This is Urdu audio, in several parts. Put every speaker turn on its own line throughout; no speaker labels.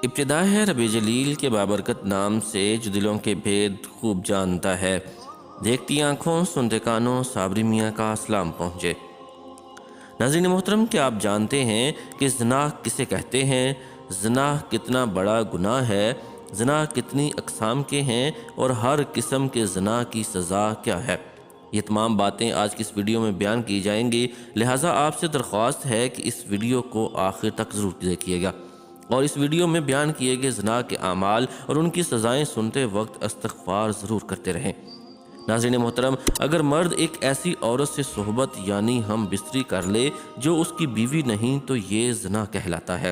ابتدا ہے رب جلیل کے بابرکت نام سے جو دلوں کے بھید خوب جانتا ہے۔ دیکھتی آنکھوں سنتے کانوں صابری میاں کا سلام پہنچے۔ ناظرین محترم، کیا آپ جانتے ہیں کہ زنا کسے کہتے ہیں؟ زنا کتنا بڑا گناہ ہے؟ زنا کتنی اقسام کے ہیں اور ہر قسم کے زنا کی سزا کیا ہے؟ یہ تمام باتیں آج کی اس ویڈیو میں بیان کی جائیں گی، لہٰذا آپ سے درخواست ہے کہ اس ویڈیو کو آخر تک ضرور دیکھیے گا اور اس ویڈیو میں بیان کیے گئے زنا کے اعمال اور ان کی سزائیں سنتے وقت استغفار ضرور کرتے رہیں۔ ناظرین محترم، اگر مرد ایک ایسی عورت سے صحبت یعنی ہم بستری کر لے جو اس کی بیوی نہیں تو یہ زنا کہلاتا ہے۔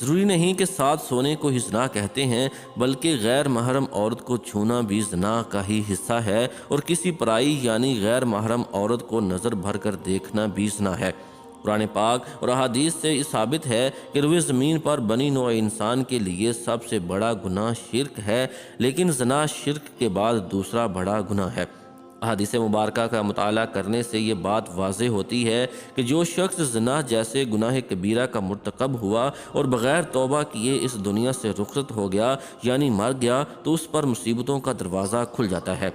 ضروری نہیں کہ ساتھ سونے کو ہی زنا کہتے ہیں، بلکہ غیر محرم عورت کو چھونا بھی زنا کا ہی حصہ ہے، اور کسی پرائی یعنی غیر محرم عورت کو نظر بھر کر دیکھنا بھی زنا ہے۔ قرآن پاک اور احادیث سے یہ ثابت ہے کہ روئے زمین پر بنی نوع انسان کے لیے سب سے بڑا گناہ شرک ہے، لیکن زنا شرک کے بعد دوسرا بڑا گناہ ہے۔ احادیث مبارکہ کا مطالعہ کرنے سے یہ بات واضح ہوتی ہے کہ جو شخص زنا جیسے گناہ کبیرہ کا مرتکب ہوا اور بغیر توبہ کیے اس دنیا سے رخصت ہو گیا یعنی مر گیا، تو اس پر مصیبتوں کا دروازہ کھل جاتا ہے۔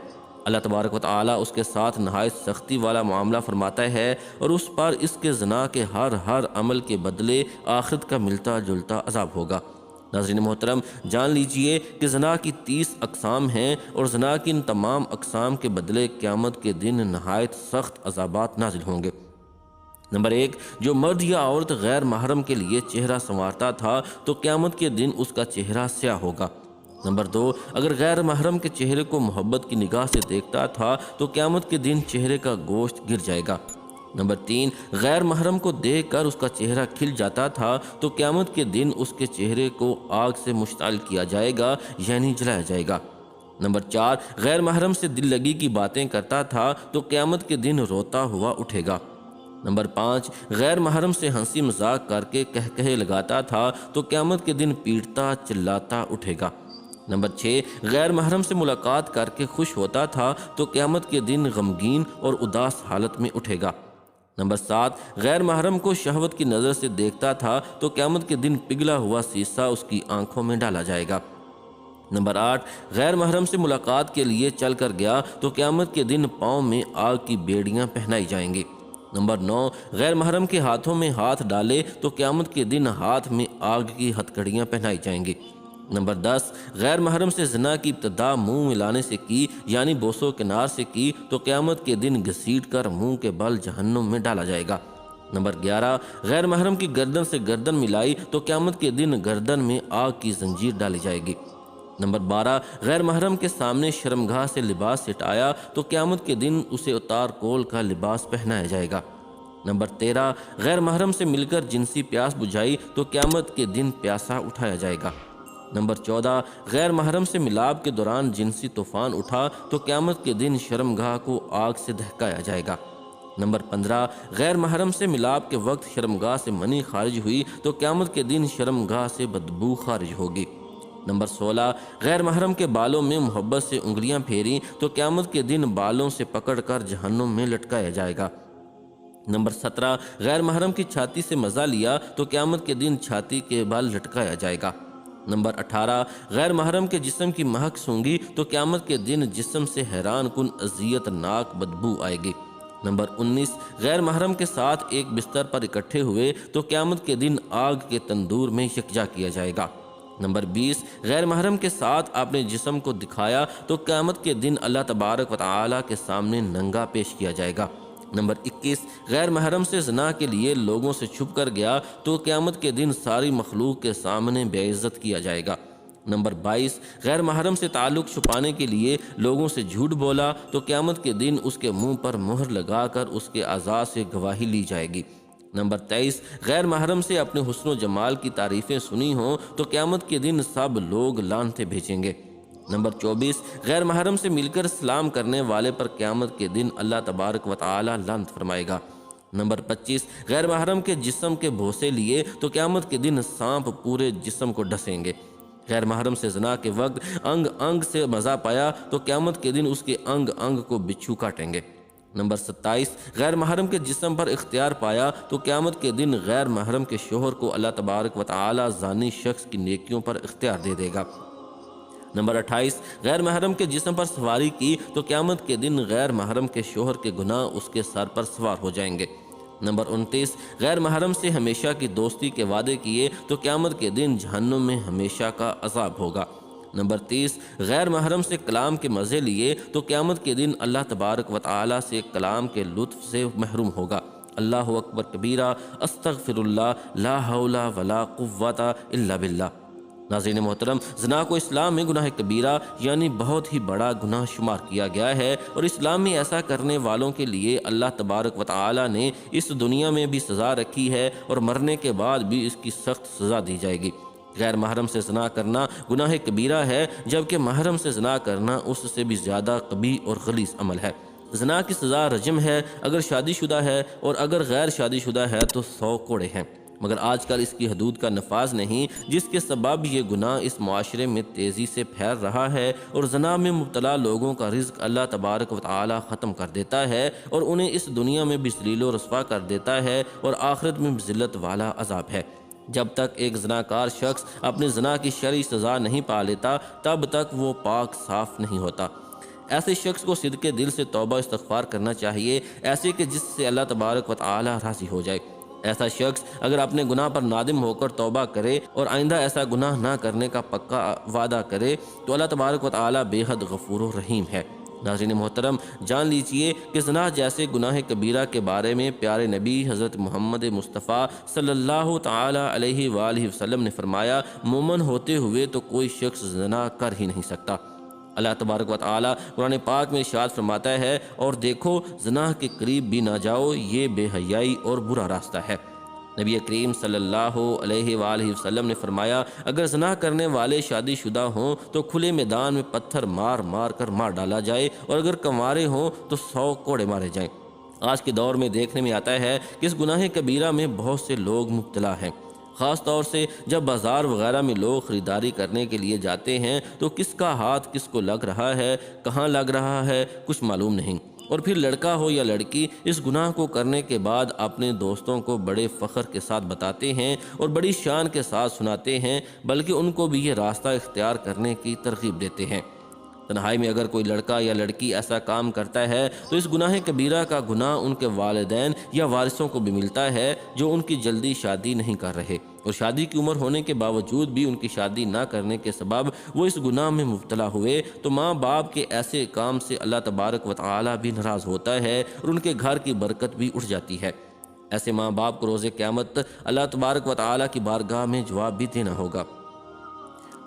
اللہ تبارک و تعالیٰ اس کے ساتھ نہایت سختی والا معاملہ فرماتا ہے اور اس پر اس کے زنا کے ہر عمل کے بدلے آخرت کا ملتا جلتا عذاب ہوگا۔ ناظرین محترم، جان لیجئے کہ زنا کی 30 اقسام ہیں اور زنا کی ان تمام اقسام کے بدلے قیامت کے دن نہایت سخت عذابات نازل ہوں گے۔ نمبر 1، جو مرد یا عورت غیر محرم کے لیے چہرہ سنوارتا تھا تو قیامت کے دن اس کا چہرہ سیاہ ہوگا۔ نمبر 2، اگر غیر محرم کے چہرے کو محبت کی نگاہ سے دیکھتا تھا تو قیامت کے دن چہرے کا گوشت گر جائے گا۔ نمبر 3، غیر محرم کو دیکھ کر اس کا چہرہ کھل جاتا تھا تو قیامت کے دن اس کے چہرے کو آگ سے مشتعل کیا جائے گا یعنی جلایا جائے گا۔ نمبر 4، غیر محرم سے دل لگی کی باتیں کرتا تھا تو قیامت کے دن روتا ہوا اٹھے گا۔ نمبر 5، غیر محرم سے ہنسی مذاق کر کے کہے لگاتا تھا تو قیامت کے دن پیٹتا چلاتا اٹھے گا۔ نمبر 6، غیر محرم سے ملاقات کر کے خوش ہوتا تھا تو قیامت کے دن غمگین اور اداس حالت میں اٹھے گا۔ نمبر 7، غیر محرم کو شہوت کی نظر سے دیکھتا تھا تو قیامت کے دن پگھلا ہوا سیسہ اس کی آنکھوں میں ڈالا جائے گا۔ نمبر 8، غیر محرم سے ملاقات کے لیے چل کر گیا تو قیامت کے دن پاؤں میں آگ کی بیڑیاں پہنائی جائیں گی۔ نمبر 9، غیر محرم کے ہاتھوں میں ہاتھ ڈالے تو قیامت کے دن ہاتھ میں آگ کی ہتھکڑیاں پہنائی جائیں گی۔ نمبر 10، غیر محرم سے زنا کی ابتدا منہ ملانے سے کی یعنی بوسو کنار سے کی تو قیامت کے دن گھسیٹ کر منہ کے بل جہنم میں ڈالا جائے گا۔ نمبر 11، غیر محرم کی گردن سے گردن ملائی تو قیامت کے دن گردن میں آگ کی زنجیر ڈالی جائے گی۔ نمبر 12، غیر محرم کے سامنے شرمگاہ سے لباس ہٹایا تو قیامت کے دن اسے اتار کول کا لباس پہنایا جائے گا۔ نمبر 13، غیر محرم سے مل کر جنسی پیاس بجھائی تو قیامت کے دن پیاسا اٹھایا جائے گا۔ نمبر 14، غیر محرم سے ملاب کے دوران جنسی طوفان اٹھا تو قیامت کے دن شرمگاہ کو آگ سے دہکایا جائے گا۔ نمبر 15، غیر محرم سے ملاب کے وقت شرمگاہ سے منی خارج ہوئی تو قیامت کے دن شرمگاہ سے بدبو خارج ہوگی۔ نمبر 16، غیر محرم کے بالوں میں محبت سے انگلیاں پھیری تو قیامت کے دن بالوں سے پکڑ کر جہنم میں لٹکایا جائے گا۔ نمبر 17، غیر محرم کی چھاتی سے مزہ لیا تو قیامت کے دن چھاتی کے بال لٹکایا جائے گا۔ نمبر 18، غیر محرم کے جسم کی مہک سونگھی تو قیامت کے دن جسم سے حیران کن اذیت ناک بدبو آئے گی۔ نمبر 19، غیر محرم کے ساتھ ایک بستر پر اکٹھے ہوئے تو قیامت کے دن آگ کے تندور میں یکجا کیا جائے گا۔ نمبر 20، غیر محرم کے ساتھ اپنے جسم کو دکھایا تو قیامت کے دن اللہ تبارک و تعالیٰ کے سامنے ننگا پیش کیا جائے گا۔ نمبر 21، غیر محرم سے زنا کے لیے لوگوں سے چھپ کر گیا تو قیامت کے دن ساری مخلوق کے سامنے بے عزت کیا جائے گا۔ نمبر 22، غیر محرم سے تعلق چھپانے کے لیے لوگوں سے جھوٹ بولا تو قیامت کے دن اس کے منہ پر مہر لگا کر اس کے اعضاء سے گواہی لی جائے گی۔ نمبر 23، غیر محرم سے اپنے حسن و جمال کی تعریفیں سنی ہوں تو قیامت کے دن سب لوگ لعنتیں بھیجیں گے۔ نمبر 24، غیر محرم سے مل کر سلام کرنے والے پر قیامت کے دن اللہ تبارک و تعالی لعنت فرمائے گا۔ نمبر 25، غیر محرم کے جسم کے بوسے لیے تو قیامت کے دن سانپ پورے جسم کو ڈسیں گے۔ غیر محرم سے زنا کے وقت انگ انگ سے مزہ پایا تو قیامت کے دن اس کے انگ انگ کو بچھو کاٹیں گے۔ نمبر 27، غیر محرم کے جسم پر اختیار پایا تو قیامت کے دن غیر محرم کے شوہر کو اللہ تبارک و تعالی زانی شخص کی نیکیوں پر اختیار دے دے گا۔ نمبر 28، غیر محرم کے جسم پر سواری کی تو قیامت کے دن غیر محرم کے شوہر کے گناہ اس کے سر پر سوار ہو جائیں گے۔ نمبر 29، غیر محرم سے ہمیشہ کی دوستی کے وعدے کیے تو قیامت کے دن جہنم میں ہمیشہ کا عذاب ہوگا۔ نمبر 30، غیر محرم سے کلام کے مزے لیے تو قیامت کے دن اللہ تبارک و تعالی سے کلام کے لطف سے محروم ہوگا۔ اللہ اکبر کبیرہ، استغفر اللہ، لا حول ولا قوت الا باللہ۔ ناظرین محترم، زنا کو اسلام میں گناہ کبیرہ یعنی بہت ہی بڑا گناہ شمار کیا گیا ہے، اور اسلام میں ایسا کرنے والوں کے لیے اللہ تبارک و تعالی نے اس دنیا میں بھی سزا رکھی ہے اور مرنے کے بعد بھی اس کی سخت سزا دی جائے گی۔ غیر محرم سے زنا کرنا گناہ کبیرہ ہے، جبکہ محرم سے زنا کرنا اس سے بھی زیادہ قبیح اور غلیظ عمل ہے۔ زنا کی سزا رجم ہے اگر شادی شدہ ہے، اور اگر غیر شادی شدہ ہے تو 100 کوڑے ہیں، مگر آج کل اس کی حدود کا نفاذ نہیں، جس کے سبب یہ گناہ اس معاشرے میں تیزی سے پھیل رہا ہے، اور زنا میں مبتلا لوگوں کا رزق اللہ تبارک و تعالی ختم کر دیتا ہے، اور انہیں اس دنیا میں بھی ذلیل و رسوا کر دیتا ہے، اور آخرت میں بھی ذلت والا عذاب ہے۔ جب تک ایک زناکار شخص اپنے زنا کی شرعی سزا نہیں پا لیتا، تب تک وہ پاک صاف نہیں ہوتا۔ ایسے شخص کو صدقے دل سے توبہ استغفار کرنا چاہیے، ایسے کہ جس سے اللہ تبارک و تعالی راضی ہو جائے۔ ایسا شخص اگر اپنے گناہ پر نادم ہو کر توبہ کرے اور آئندہ ایسا گناہ نہ کرنے کا پکا وعدہ کرے تو اللہ تبارک و تعالی بے حد غفور و رحیم ہے۔ ناظرین محترم، جان لیجئے کہ زنا جیسے گناہ کبیرہ کے بارے میں پیارے نبی حضرت محمد مصطفیٰ صلی اللہ تعالی علیہ وآلہ وسلم نے فرمایا، مومن ہوتے ہوئے تو کوئی شخص زنا کر ہی نہیں سکتا۔ اللہ تبارک و تعالی قرآن پاک میں ارشاد فرماتا ہے، اور دیکھو زنا کے قریب بھی نہ جاؤ، یہ بے حیائی اور برا راستہ ہے۔ نبی کریم صلی اللہ علیہ وآلہ وسلم نے فرمایا، اگر زنا کرنے والے شادی شدہ ہوں تو کھلے میدان میں پتھر مار مار کر مار ڈالا جائے، اور اگر کنوارے ہوں تو 100 کوڑے مارے جائیں۔ آج کے دور میں دیکھنے میں آتا ہے کہ اس گناہ کبیرہ میں بہت سے لوگ مبتلا ہیں، خاص طور سے جب بازار وغیرہ میں لوگ خریداری کرنے کے لیے جاتے ہیں تو کس کا ہاتھ کس کو لگ رہا ہے، کہاں لگ رہا ہے، کچھ معلوم نہیں، اور پھر لڑکا ہو یا لڑکی اس گناہ کو کرنے کے بعد اپنے دوستوں کو بڑے فخر کے ساتھ بتاتے ہیں اور بڑی شان کے ساتھ سناتے ہیں، بلکہ ان کو بھی یہ راستہ اختیار کرنے کی ترغیب دیتے ہیں۔ تنہائی میں اگر کوئی لڑکا یا لڑکی ایسا کام کرتا ہے تو اس گناہ کبیرہ کا گناہ ان کے والدین یا وارثوں کو بھی ملتا ہے، جو ان کی جلدی شادی نہیں کر رہے، اور شادی کی عمر ہونے کے باوجود بھی ان کی شادی نہ کرنے کے سبب وہ اس گناہ میں مبتلا ہوئے، تو ماں باپ کے ایسے کام سے اللہ تبارک و تعالی بھی ناراض ہوتا ہے اور ان کے گھر کی برکت بھی اٹھ جاتی ہے۔ ایسے ماں باپ کو روز قیامت اللہ تبارک و تعالی کی بارگاہ میں جواب بھی دینا ہوگا۔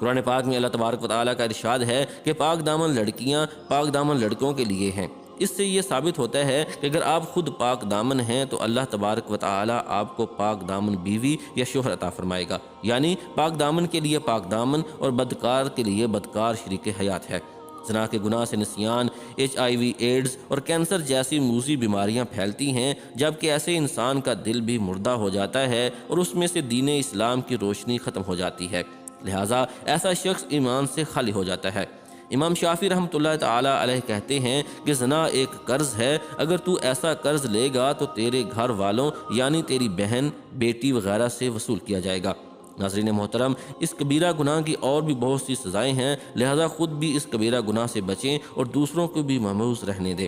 قرآن پاک میں اللہ تبارک و تعالیٰ کا ارشاد ہے کہ پاک دامن لڑکیاں پاک دامن لڑکوں کے لیے ہیں۔ اس سے یہ ثابت ہوتا ہے کہ اگر آپ خود پاک دامن ہیں تو اللہ تبارک و تعالیٰ آپ کو پاک دامن بیوی یا شوہر عطا فرمائے گا، یعنی پاک دامن کے لیے پاک دامن اور بدکار کے لیے بدکار شریک حیات ہے۔ زنا کے گناہ سے نسیان، HIV ایڈز اور کینسر جیسی موذی بیماریاں پھیلتی ہیں، جبکہ ایسے انسان کا دل بھی مردہ ہو جاتا ہے اور اس میں سے دین اسلام کی روشنی ختم ہو جاتی ہے، لہٰذا ایسا شخص ایمان سے خالی ہو جاتا ہے۔ امام شافعی رحمۃ اللہ تعالی علیہ کہتے ہیں کہ زنا ایک قرض ہے، اگر تو ایسا قرض لے گا تو تیرے گھر والوں یعنی تیری بہن، بیٹی وغیرہ سے وصول کیا جائے گا۔ ناظرین محترم، اس کبیرہ گناہ کی اور بھی بہت سی سزائیں ہیں، لہذا خود بھی اس کبیرہ گناہ سے بچیں اور دوسروں کو بھی محفوظ رہنے دیں۔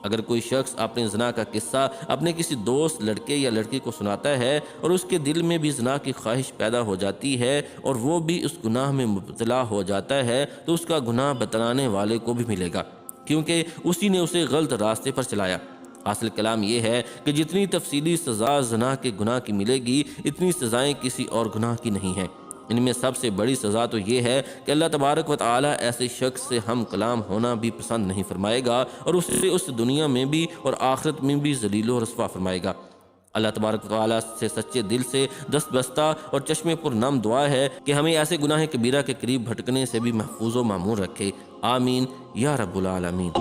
اگر کوئی شخص اپنے زنا کا قصہ اپنے کسی دوست، لڑکے یا لڑکی کو سناتا ہے اور اس کے دل میں بھی زنا کی خواہش پیدا ہو جاتی ہے اور وہ بھی اس گناہ میں مبتلا ہو جاتا ہے، تو اس کا گناہ بتلانے والے کو بھی ملے گا، کیونکہ اسی نے اسے غلط راستے پر چلایا۔ حاصل کلام یہ ہے کہ جتنی تفصیلی سزا زنا کے گناہ کی ملے گی، اتنی سزائیں کسی اور گناہ کی نہیں ہیں۔ ان میں سب سے بڑی سزا تو یہ ہے کہ اللہ تبارک و تعالی ایسے شخص سے ہم کلام ہونا بھی پسند نہیں فرمائے گا اور اسے اس دنیا میں بھی اور آخرت میں بھی ذلیل و رسوا فرمائے گا۔ اللہ تبارک و تعالی سے سچے دل سے دست بستہ اور چشمے پر نم دعا ہے کہ ہمیں ایسے گناہ کبیرہ کے قریب بھٹکنے سے بھی محفوظ و معمور رکھے۔ آمین یا رب العالمین۔